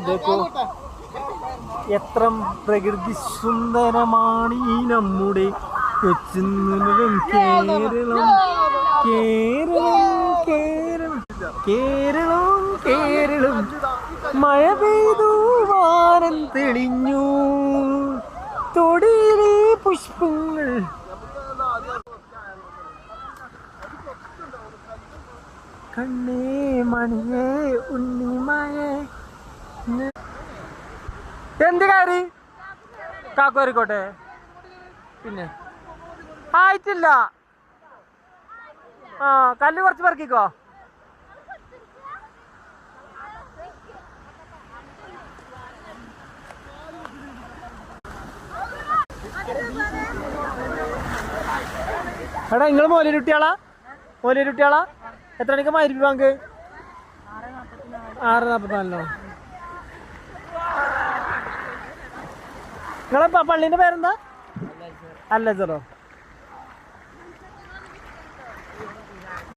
देखो എത്ര പ്രകൃതി സുന്ദരമാണ് ഈ നമ്മുടെ കൊച്ചുന്നൂരും കേരളം കേരളം കേരളം കേരളം കേരളം മഴ പെയ്തു വാനം തെളിഞ്ഞു തൊടിയിലെ പുഷ്പങ്ങൾ കണ്ണേ മണിയേ ഉണ്ണിമയേ എന്ത് കാര്യം കാക്കോരിക്കോട്ടെ പിന്നെ ആയിട്ടില്ല ആ കല്ല് കുറച്ച് പെറുക്കിക്കോ എടാ നിങ്ങൾ മോലിരുട്ടിയാളാ എത്ര മണിക്ക് മരുപ്പി ബാങ്ക് 6:44 നിങ്ങളെ പള്ളിന്റെ പേരെന്താ അല്ല ചെറോ